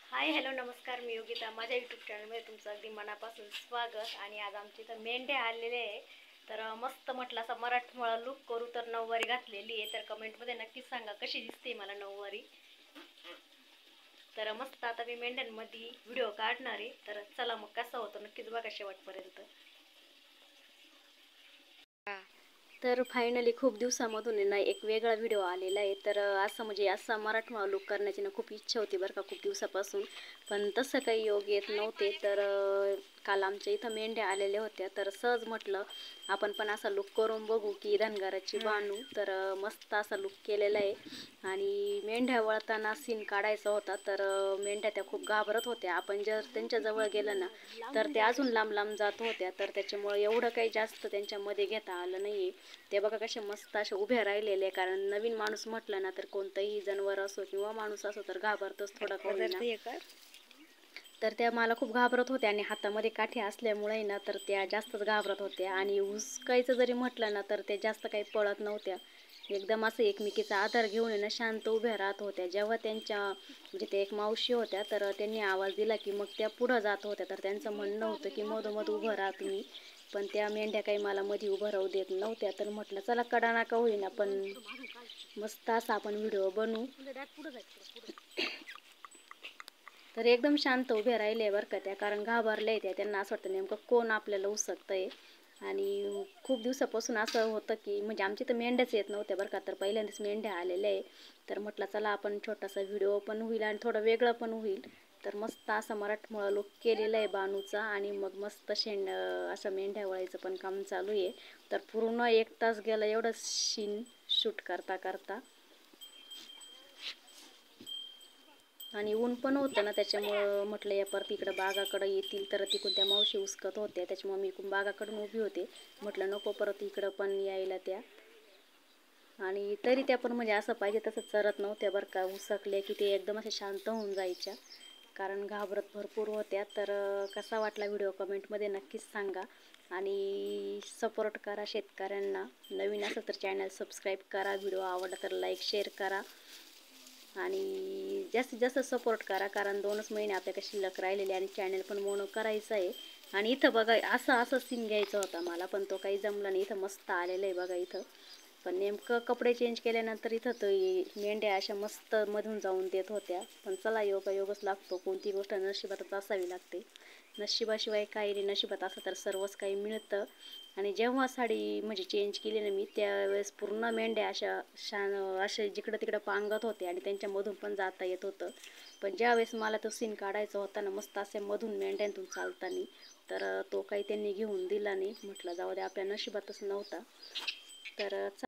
Hi hello नमस्कार, मी योगिता. माझ्या YouTube चॅनलमध्ये तुमचं अगदी मनापासून स्वागत. आणि आज आमच्या इथं मेंढ्या आलेले आहे. तर मस्त म्हटलं असा मराठमोळा लुक करू, तर नऊवारी घातलेली आहे. तर कमेंटमध्ये नक्कीच सांगा कशी दिसते मला नऊवारी. तर मस्त आता मी मेंढ्यांमध्ये व्हिडिओ काढणार आहे. तर चला मग कसा होतो नक्कीच बघा शेवटपर्यंत. तर फायनली खूप दिवसामधून आहे ना एक वेगळा व्हिडिओ आलेला आहे. तर असं म्हणजे असा मराठमोळा लुक करण्याची ना खूप इच्छा होती बरं का, खूप दिवसापासून. पण तसं काही योग येत नव्हते. तर काल आमच्या इथं मेंढ्या आलेल्या होत्या. तर सहज म्हटलं आपण पण असा लुक करून बघू की धनगराची बानू. तर मस्त असा लुक केलेला आहे. आणि मेंढ्या वळताना सीन काढायचा होता. तर मेंढ्या त्या खूप घाबरत होत्या. आपण जर त्यांच्याजवळ गेलं ना तर त्या अजून लांब लांब जात होत्या. तर त्याच्यामुळं एवढं काही जास्त त्यांच्यामध्ये घेता आलं नाही. ते बघा कशा मस्त अशा उभ्या राहिलेले. कारण नवीन माणूस म्हटलं ना तर कोणतंही जनावर असो किंवा माणूस असो तर घाबरतोच थोडा का होईना. तर त्या मला खूप घाबरत होत्या आणि हातामध्ये काठी असल्यामुळे ना तर त्या जास्तच घाबरत होत्या. आणि हुसकायचं जरी म्हटलं ना तर ते जास्त काही पळत नव्हत्या. एकदम असं एकमेकीचा आधार घेऊन ना शांत उभ्या राहत होत्या. जेव्हा त्यांच्या म्हणजे ते एक मावशी होत्या तर त्यांनी आवाज दिला की मग त्या पुढं जात होत्या. तर त्यांचं म्हणणं होतं की मधोमध उभं राहा तुम्ही. पण त्या मेंढ्या काही मला मध्ये उभं राहू देत नव्हत्या. तर म्हटलं चला कडा नाका होईना पण मस्त असा आपण व्हिडिओ बनवू. तर एकदम शांत उभे राहिले बरं का त्या, कारण घाबरले त्या. त्यांना असं वाटतं नेमकं कोण आपल्याला उसकतंय. आणि खूप दिवसापासून असं होतं की म्हणजे आमची तर मेंढ्याच येत नव्हत्या बरं का. तर पहिल्यांदाच मेंढ्या आलेल्या आहे. तर म्हटलं चला आपण छोटासा व्हिडिओ पण होईल आणि थोडं वेगळं पण होईल. तर मस्त असा मराठमोळा लुक केलेला आहे बानूचा. आणि मग मस्त असं मेंढ्या वळायचं पण काम चालू आहे. तर पूर्ण 1 तास गेला एवढं सीन शूट करता करता. आणि ऊन पण होतं ना त्याच्यामुळं म्हटलं या परत इकडं बागाकडं येतील तर तिकडून त्या मावशी उसकत होत्या. त्याच्यामुळे मी इकडून बागाकडून उभी होते. म्हटलं नको परत इकडं पण यायला त्या. आणि तरी त्या पण म्हणजे असं पाहिजे तसं चरत नव्हत्या बरं का. उसकले की ते एकदम असे शांत होऊन जायच्या, कारण घाबरत भरपूर होत्या. तर कसा वाटला व्हिडिओ कमेंटमध्ये नक्कीच सांगा. आणि सपोर्ट करा शेतकऱ्यांना. नवीन असेल तर चॅनल सबस्क्राईब करा. व्हिडिओ आवडला तर लाईक शेअर करा. आणि जास्तीत जास्त सपोर्ट करा, कारण 2च महिने आपल्याकडे शिल्लक राहिलेले आणि चॅनल पण मोनो करायचं आहे. आणि इथं बघा असं सीन घ्यायचा होता मला, पण तो काही जमला नाही. इथं मस्त आलेलं आहे बघा इथं. पण नेमकं कपडे चेंज केल्यानंतर इथं तर मेंढ्या अशा मस्त मधून जाऊन देत होत्या. पण चला योगच लागतो. कोणती गोष्ट नशिबातच असावी लागते. नशिबाशिवाय काही नाही, नशिबात असं तर सर्वच काही मिळतं. आणि जेव्हा साडी म्हणजे चेंज केली ना मी त्यावेळेस पूर्ण मेंढ्या असे जिकडं तिकडं पांगत होते आणि त्यांच्यामधून पण जाता येत होतं. पण ज्यावेळेस मला तो सीन काढायचा होता ना मस्त असे मधून मेंढ्यांतून चालताना, तर तो काही त्यांनी घेऊन दिला नाही. म्हटलं जाऊ दे आपल्या नशिबातच नव्हता. तर